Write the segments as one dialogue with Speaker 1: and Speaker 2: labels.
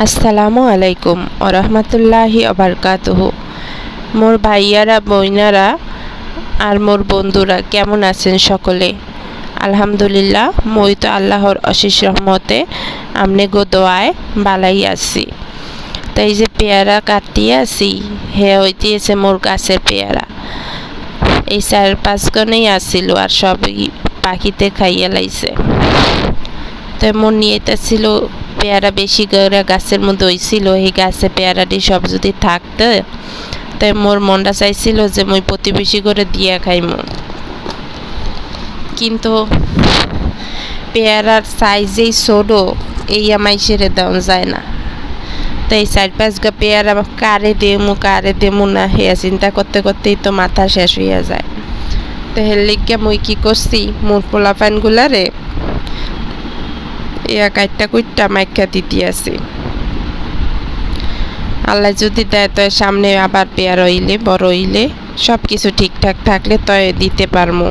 Speaker 1: আসসালামু আলাইকুম ওরহমতুল্লাহি ওবারকাতুহু। মোর ভাইয়ারা বইনারা আর মোর বন্ধুরা কেমন আছেন সকলে? আলহামদুলিল্লাহ, মই তো আল্লাহর অশেষ রহমতে আমনে গো দোয়ায় বালাই আছি। তাই যে পেয়ারা কাটিয়ে আছি হে হইতেছে মোর গাছের পেয়ারা। এই 4-5 গনেই আসছিল আর সবই পাখিতে খাইয়া লাইছে। তো মন নিয়েছিল পেয়ারা বেশি করে গাছের মধ্যে হয়েছিল, এই গাছে পেয়ারাটি সব যদি থাকতো তাই মোর মনটা চাইছিল যে মই প্রতিবেশী করে দিয়া খাইমু, কিন্তু পেয়ারার সাইজেই ছোট, এই আমায় সেরে দেওয়া যায় না। তাই 4-5 গা পেয়ারা কারে দেমু না হেয়া চিন্তা করতে করতেই তো মাথা শেষ হইয়া যায়। তো হের লিগে মই কি করছি, মোর পোলাপানগুলারে ইয়া কাইটটা কুইটটা মাইকা দিতে আছি। আল্লাহ যদি দেয় তো সামনে আবার পেয়ার হইলে বড় হইলে সব কিছু ঠিকঠাক থাকলে তো দিতে পারমু।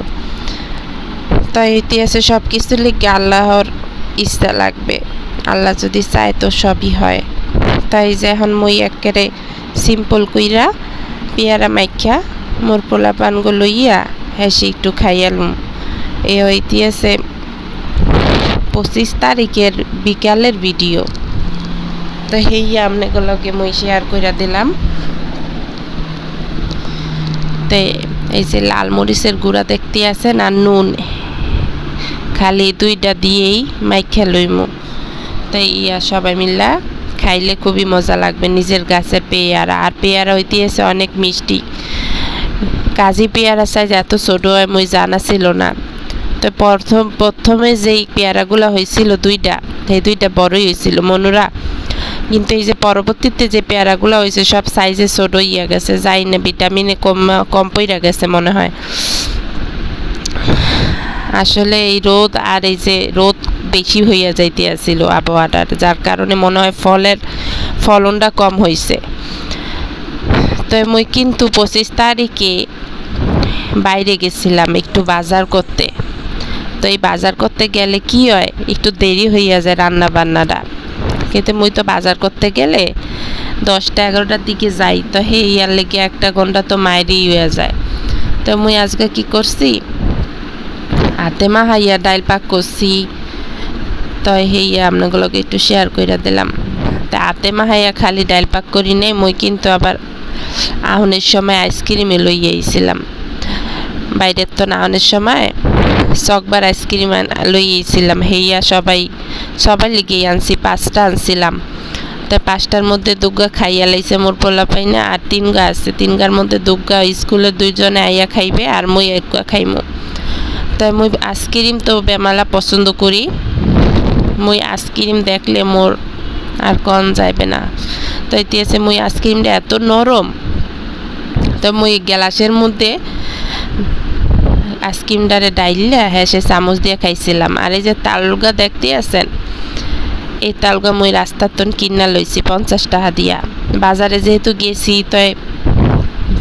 Speaker 1: তাই ইতিহাসে সব কিছু লিখে আল্লাহর ইচ্ছা লাগবে, আল্লাহ যদি চায় তো সবই হয়। তাই যে এখন মই একেবারে সিম্পল কইরা পেয়ারা মাইখা মোর পোলাপানগুলো লইয়া হেসে একটু খাইয়ালুম। এই ইতিহাসে 25 তারিখের বিকালের ভিডিও। তো হেইয়া আপনাগুলোকে মই শেয়ার করে দিলাম। তো এই যে লাল মরিচের গুঁড়া দেখতে আছেন আর নুন, খালি দুইটা দিয়েই মাইখা লইমু। তাই ইয়া সবাই মিল্লা খাইলে খুবই মজা লাগবে। নিজের গাছের পেয়ারা, আর পেয়ারা হইতে আছে অনেক মিষ্টি। কাজী পেয়ারা সাইজ এত ছোট হয় মই জানা ছিল না। তো প্রথমে যেই পেয়ারাগুলো হয়েছিল দুইটা, সেই দুইটা বড়ই হয়েছিল মনুরা, কিন্তু এই যে পরবর্তীতে যে পেয়ারাগুলো হয়েছে সব সাইজে ছোট ইয়া গেছে, যাই না ভিটামিনে কম পইরা গেছে মনে হয়। আসলে এই রোদ আর এই যে রোদ বেশি হইয়া যাইতে আসছিল আবহাওয়াটার, যার কারণে মনে হয় ফলনটা কম হয়েছে। তো মই কিন্তু 25 তারিখে বাইরে গেছিলাম একটু বাজার করতে। তো এই বাজার করতে গেলে কি হয়, একটু দেরি হইয়া যায় রান্না বান্নাটা, কিন্তু মুই তো বাজার করতে গেলে 10টা-11টার দিকে যাই। তো হে ইয়ার লেগে 1 ঘন্টা তো মাইরেই হইয়া যায়। তো মুই আজকে কি করছি, হাতে মাহাইয়া ডাইল পাক করছি। তো হেইয়া আপনাগুলোকে একটু শেয়ার করে দিলাম। তা হাতে মাহাইয়া খালি ডাইল পাক করি নেই, মুই কিন্তু আবার আহনের সময় আইসক্রিমে লইয়া আইছিলাম। বাইরের তো নাহনের সময় চকবার আইসক্রিম লইয়েছিলাম। হেইয়া সবাই লিগেই আনছি, 5টা আনছিলাম। তো 5টার মধ্যে 2গা খাইয়া লাইছে মোর পোলাপাইনা, আর 3গা আছে। 3গার মধ্যে 2গা স্কুলে 2জনে আইয়া খাইবে আর মই 1গা খাইমু। তাই মই আইসক্রিম তো বেমালা পছন্দ করি, মই আইসক্রিম দেখলে মোর আর কন যাইবে না। তো এতে মই আইসক্রিমটা এত নরম, তো মই গ্লাসের মধ্যে আইসক্রিমটারে ডাইলা হেসে চামচ দিয়ে খাইছিলাম। আর এই যে তালগা দেখতে আছেন, এই তালগা মই রাস্তার তন কিনা লইছি 50 টাকা দিয়া। বাজারে যেহেতু গেছি তো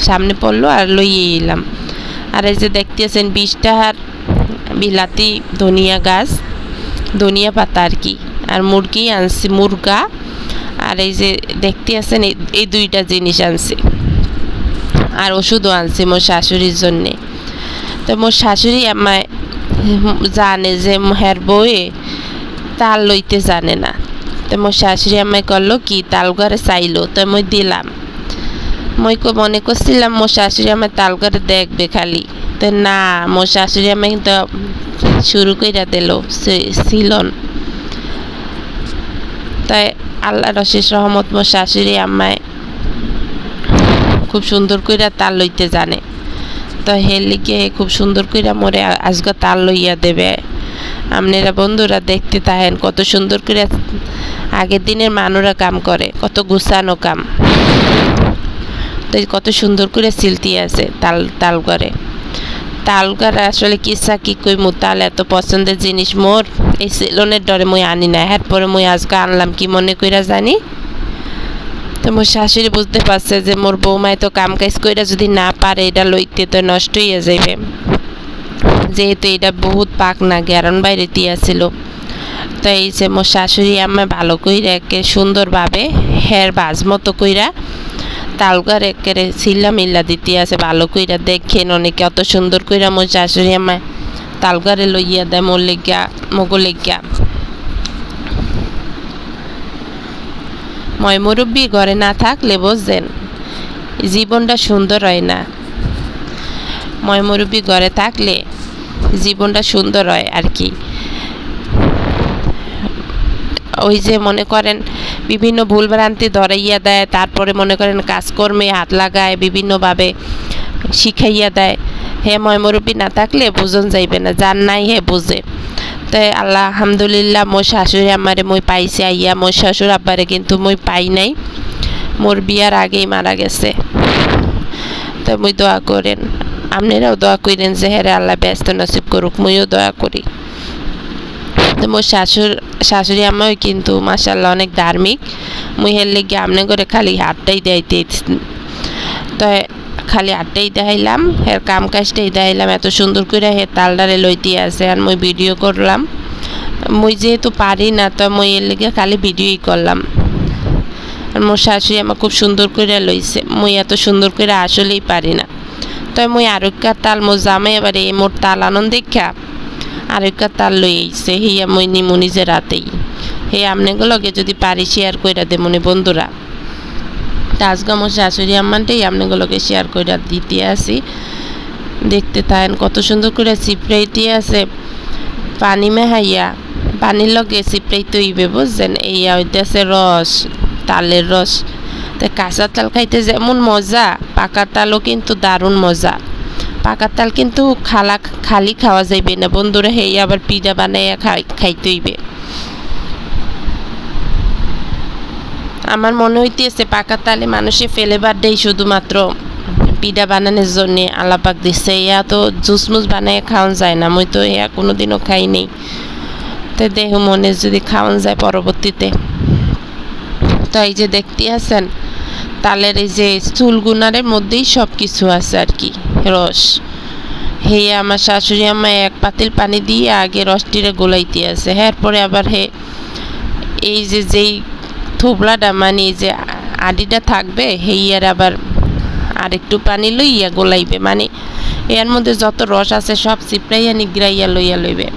Speaker 1: সামনে পড়লো আর লইয়ে এলাম। আর এই যে দেখতে আছেন 20 টাকার বিলাতি ধনিয়া গাছ, ধনিয়া পাতা আর কি, আর মুরগি আনছি মুরগা। আর এই যে দেখতে আছেন এই 2টা জিনিস আনছি, আর ওষুধও আনছি মোর শাশুড়ির জন্যে। তো মোর শাশুড়ি আমায় জানে যে হের বউয়ে তাল লইতে জানে না। তো মোর শাশুড়ি আমায় করলো কি, তালগারে চাইলো, তো মই দিলাম। মই মনে করছিলাম মোর শাশুড়ি আমার তালগারে দেখবে খালি, তো না, মোর শাশুড়ি আমায় কিন্তু শুরু কইরা দিল সিলন। তাই আল্লাহর অশেষ রহমত, মোর শাশুড়ি আমায় খুব সুন্দর কইরা তাল লইতে জানে। তো হের লিগে খুব সুন্দর করে মোরে আজকে তাল লইয়া দেবে। আপনারা বন্ধুরা দেখতে থাকেন কত সুন্দর করে আগের দিনের মানুরা কাম করে, কত গুছানো কাম। তো কত সুন্দর করে সিলতি আছে তাল করে। তালগার আসলে কিসা কি কইমু, তাল এত পছন্দের জিনিস মোর, এই সিলনের ডরে মই আনি না। এরপরে মই আজকে আনলাম কি মনে কইরা জানি। তো মোর শাশুড়ি বুঝতে পারছে যে মোর বৌমায় তো কাম কাজ কইরা যদি না পারে এটা লইতে তো নষ্ট হইয়া যাইবে, যেহেতু এটা বহুত পাক না গ্যারন বাইরে দিয়েছিল। তো এই যে মোর শাশুড়ি আম্মা ভালো কইরা একে সুন্দরভাবে হের বাজ মতো কইরা তালগার একেরে সিল্লা মিল্লা দিতে আছে ভালো কইরা। দেখেন অনেকে অত সুন্দর কইরা মোর শাশুড়ি আম্মা তালগারে লইয়া দেয় মোর লেগা মগো লেগা। ময় মুরব্বী ঘরে না থাকলে বুঝছেন জীবনটা সুন্দর হয় না। ময় মুরব্বী ঘরে থাকলে জীবনটা সুন্দর হয় আর কি। ওই যে মনে করেন বিভিন্ন ভুলভ্রান্তি ধরাইয়া দেয়, তারপরে মনে করেন কাজকর্মে হাত লাগায়, বিভিন্নভাবে শিখাইয়া দেয়। হে ময় মুরব্বী না থাকলে বুঝন যাইবে না, যার নাই হে বুঝে। তাই আল্লাহ আলহামদুলিল্লাহ মোর শাশুড়ি আমারে মই পাইছে আইয়া। মোর শ্বশুর আব্বারে কিন্তু মই পাই নাই, মোর বিয়ার আগেই মারা গেছে। তো মই দোয়া করেন, আপনারাও দোয়া করেন যে হেরে আল্লাহ ব্যস্ত নসিব করুক, মইও দোয়া করি। তো মোর শাশুড়ি আম্মাও কিন্তু মাশাআল্লাহ অনেক ধার্মিক। মুই হের লেগে আমনে করে খালি হাতটাই দেখাইতে, তো খালি হাতটাই দেখাইলাম, হের কাম কাজটাই দেখাইলাম। এত সুন্দর করে হে তালডারে লইতে আছে আর মুই ভিডিও করলাম। মুই যেহেতু পারি না তো মুই এর লেগে খালি ভিডিওই করলাম। আর মোর শাশুড়ি আমার খুব সুন্দর করে লইছে, মুই এত সুন্দর করে আসলেই পারি না। তো মুই আরেকটা তাল মোর জামাই এবার এই মোর তাল আনন্দ দেখা আরেকটা তাল লই আইছে, হিয়া মুই নিমু নিজে রাতেই। হে আমনেগুলোকে যদি পারি শেয়ার কইরা দে মনে বন্ধুরা। আজকে আমার শাশুড়ি আম্মানটাই আপনাগুলোকে শেয়ার করে দিতে আসি। দেখতে থাকেন কত সুন্দর করে চিপড়াইতে আছে পানি মেহাইয়া, পানির লগে চিপড়াইতে হইবে বুঝছেন। এই হইতেছে রস, তালের রস। তো কাঁচা তাল খাইতে যেমন মজা, পাকা তালও কিন্তু দারুণ মজা। পাকা তাল কিন্তু খালি খাওয়া যাইবে না বন্ধুরা, হেই আবার পিঠা বানাইয়া খাইতে হইবে। আমার মনে হইতেছে পাকা তালে মানুষে ফেলেবার দেয় শুধুমাত্র পিঠা বানানোর জন্য আল্লাহ পাক দিচ্ছে। ইয়া তো জুস মুস বানায় খাওয়ান যায় না, মই তো ইয়া কোনোদিনও খাই নেই। তো দেহ মনে যদি খাওয়ান যায় পরবর্তীতে। তো এই যে দেখতে আছেন তালের এই যে চুলগুনারের মধ্যেই সব কিছু আছে আর কি রস। হে আমার শাশুড়ি আম্মা এক পাতিল পানি দিয়ে আগে রসটিরে গোলাইতে আছে, এরপরে আবার হে এই যে যেই থোবলাটা মানে যে আডিটা থাকবে হেইয়ার আবার আরেকটু পানি লইয়া গোলাইবে, মানে এর মধ্যে যত রস আছে সব চিপড়াইয়া নিগড়াইয়া লইয়া লইবে।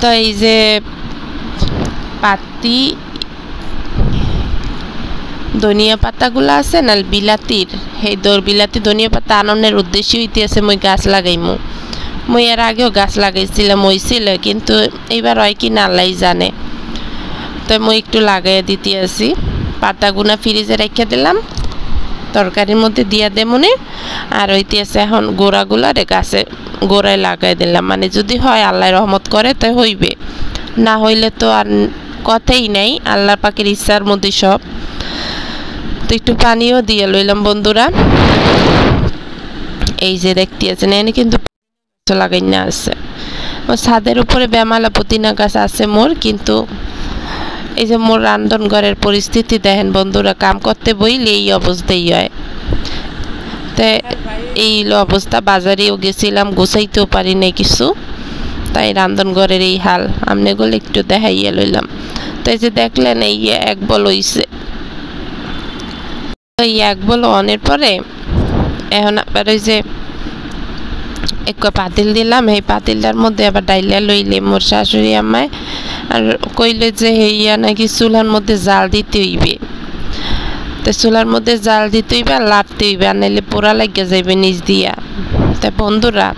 Speaker 1: তো এই যে পাতি ধনিয়া পাতাগুলো আছে না বিলাতির, সেই বিলাতি ধনিয়া পাতা আনন্দের উদ্দেশ্য হইতে আছে মই গাছ লাগাইমু। মই এর আগেও গাছ লাগাইছিলাম হইছিল, কিন্তু এইবার হয় কি না আল্লাহ জানে। তো মই একটু লাগাইয়া দিতে আসি, পাতাগুনা ফ্রিজে রেখে দিলাম, তরকারির মধ্যে দিয়া দে মনে। আর হইতে আছে এখন গোড়াগুলারে গাছে গোড়ায় লাগাই দিলাম, মানে যদি হয় আল্লাহ রহমত করে তো হইবে, না হইলে তো আর কথাই নাই, আল্লাহ পাকের ইচ্ছার মধ্যে সব। তো একটু পানিও দিয়ে লইলাম বন্ধুরা। এই যে দেখতে আছেন এনে কিন্তু লাগাই না আছে ছাদের উপরে বেমালা পুদিনা গাছ আছে মোর, কিন্তু এই যে মোর রান্ধন ঘরের পরিস্থিতি দেখেন বন্ধুরা, কাম করতে বইলে এই অবস্থাই হয়। তো এই অবস্থা, বাজারেও গেছিলাম গুছাইতেও পারি নাই কিছু, তাই রান্ধন ঘরের এই হাল। আমনে গুলো একটু দেখাইয়া লইলাম। তো এই যে দেখলেন এই এক বল হইছে, এই এক বল অনের পরে এখন আবার ওই যে এক পাতিল দিলাম, এই পাতিলটার মধ্যে আবার ডাইলা লইলে মোর শাশুড়ি আম্মায় আর কইলে যে হেইয়া নাকি চুলার মধ্যে জাল দিতে হইবে। তো চুলার মধ্যে জাল দিতে হইবে আর লাড়তে হইবে, আর নাইলে পোড়া লাগিয়া যাইবে নিচ দিয়া। তা বন্ধুরা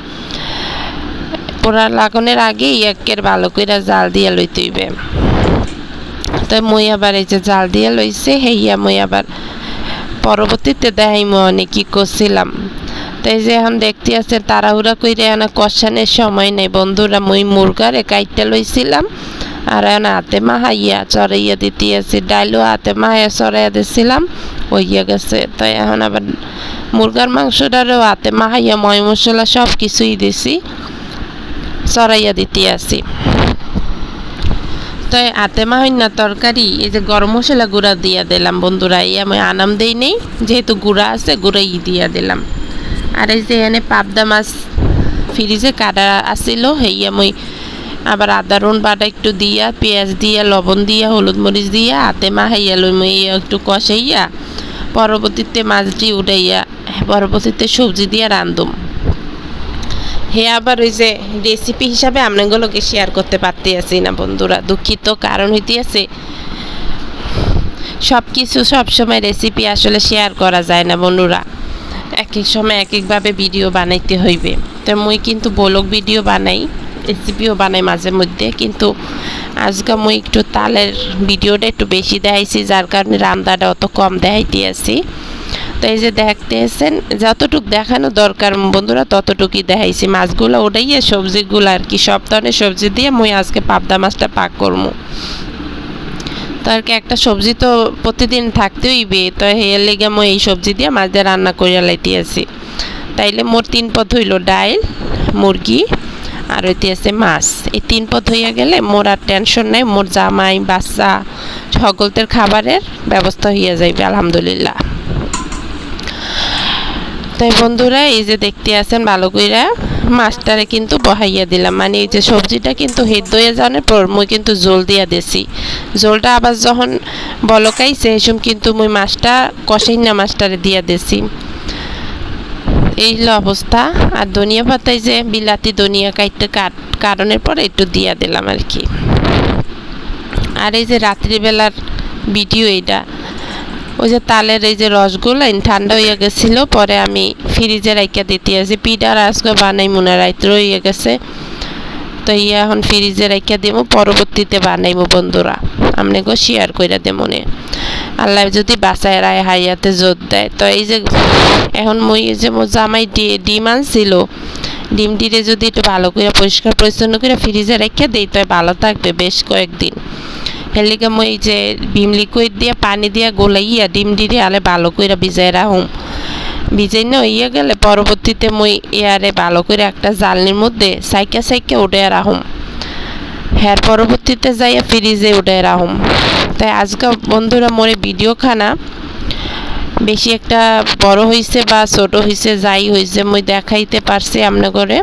Speaker 1: পোড়া লাগানোর আগে একের ভালো করে জাল দিয়া লইতে হইবে। তো মই আবার এই যে জাল দিয়া লইছে, হেইয়া মই আবার পরবর্তীতে দেখাইমো অনেক কি করছিলাম। তাই যে এখন দেখতে আছে তাড়াহুড়া কইরে না কষানোর সময় নেই বন্ধুরা। মই মুরগারে কাইটটা লইছিলাম আর এখন হাতে মাহাইয়া চড়াইয়া দিতে আছে, ডাইলও হাতে মাহাইয়া চড়াইয়া দিছিলাম হইয়া গেছে। তাই এখন আবার মুরগার মাংসটারও হাতে মাহাইয়া ময় মশলা সব কিছুই দিছি, চড়াইয়া দিতে আসি। তো হাতে মাহাই না তরকারি এই যে গরম মশলা গুঁড়া দিয়া দিলাম বন্ধুরা। এই আমি আনাম দেই নেই, যেহেতু গুঁড়া আছে গুঁড়াই দিয়া দিলাম। আর এই যে এখানে পাবদা মাছ ফ্রিজে কাটা আসিল, হেইয়া মই আবার আদা রসুন বাটা একটু দিয়া পেঁয়াজ দিয়া লবণ দিয়া হলুদ মরিচ দিয়া হাতে মাখাইয়া লইয়া একটু কষাইয়া পরবর্তীতে মাছটি উঠাইয়া পরবর্তীতে সবজি দিয়া রান্ধুম। হে আবার ওই যে রেসিপি হিসাবে আপনাগুলোকে শেয়ার করতে পারতে আছি না বন্ধুরা, দুঃখিত। কারণ হইতে আছে সব কিছু সবসময় রেসিপি আসলে শেয়ার করা যায় না বন্ধুরা, এক এক সময় এক একভাবে ভিডিও বানাইতে হইবে। তো মুই কিন্তু ব্লগ ভিডিও বানাই, রেসিপিও বানাই মাঝে মধ্যে, কিন্তু আজকে মুই একটু তালের ভিডিওটা একটু বেশি দেখাইছি, যার কারণে রান্নাটা অত কম দেখাইতে আছি। তো এই যে দেখতেছেন যতটুকু দেখানো দরকার বন্ধুরা ততটুকুই দেখাইছি। মাছগুলো ওটাইয়ে সবজিগুলো আর কি সব ধরনের সবজি দিয়ে মুই আজকে পাবদা মাছটা পাক করবো। তো আর কি একটা সবজি তো প্রতিদিন থাকতে হইবে, তো এর লেগে মই এই সবজি দিয়ে মাছ দিয়ে রান্না করে লাইতে আছি। তাইলে মোর 3 পদ হইল ডাইল, মুরগি আর হইতে আছে মাছ। এই 3 পদ হইয়া গেলে মোর আর টেনশন নাই, মোর জামাই বাচ্চা সকলদের খাবারের ব্যবস্থা হইয়া যাইবে আলহামদুলিল্লাহ। তাই বন্ধুরা এই যে দেখতে আছেন ভালো কইরা মাছটারে কিন্তু বহাইয়া দিলাম, মানে এই যে সবজিটা কিন্তু হেদ হয়ে যাওয়ার পর মুই কিন্তু জল দিয়া দিছি। জলটা আবার যখন বলকাইছে এসম কিন্তু মুই মাছটা কষাই না মাছটারে দিয়া দিছি। এই হলো অবস্থা। আর ধনিয়া পাতায় যে বিলাতি ধনিয়া কারণের পরে একটু দিয়া দিলাম আর কি। আর এই যে রাত্রিবেলার ভিডিও এইটা, ওই যে তালের এই যে রসগুলো ঠান্ডা হয়ে গেছিলো, পরে আমি ফ্রিজে রাইখা দিতে আছি। পিঠার আজকে বানাই মনে রাত্রে হয়ে গেছে, তো এখন ফ্রিজে রাইখা দেবো, পরবর্তীতে বানাইবো বন্ধুরা, আপনাকে শেয়ার করে দেবো মনে। আল্লাহ যদি বাঁচায় রায় হাইয়াতে জোর দেয়। তো এই যে এখন মই এই যে মোর জামাই ডিম আনছিল, ডিমটিরে যদি একটু ভালো করে পরিষ্কার পরিচ্ছন্ন করে ফ্রিজে রেখে দিই তো ভালো থাকবে বেশ কয়েকদিন। এর লিগে মই যে ভিম লিকুইড দিয়ে পানি দিয়ে গোলাইয়া ডিম দিয়ে আলে ভালো করে ভিজাই রাখুম। ভিজাই না হইয়া গেলে পরবর্তীতে মই এয়ারে ভালো করে একটা জালনির মধ্যে সাইকা উঠে রাখুম, হ্যাঁ পরবর্তীতে যাইয়া ফ্রিজে উঠে রাখুম। তাই আজকে বন্ধুরা মোরে ভিডিও খানা বেশি একটা বড় হয়েছে বা ছোট হয়েছে যাই হয়েছে মই দেখাইতে পারছি আপনাদের।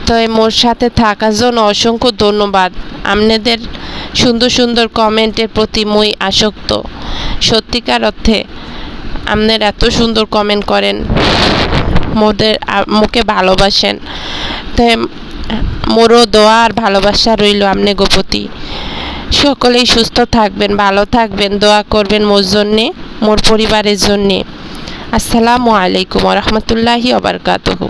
Speaker 1: তো মোর সাথে থাকার জন্য অসংখ্য ধন্যবাদ। আপনাদের সুন্দর সুন্দর কমেন্টের প্রতি মই আসক্ত, সত্যিকার অর্থে আপনারা এত সুন্দর কমেন্ট করেন, মুখে ভালোবাসেন। তো মোরও দোয়া আর ভালোবাসা রইল আপনাদের প্রতি। সকলেই সুস্থ থাকবেন, ভালো থাকবেন, দোয়া করবেন মোর জন্যে, মোর পরিবারের জন্যে। আসসালামু আলাইকুম ওয়া রাহমাতুল্লাহি ওয়া বারাকাতুহু।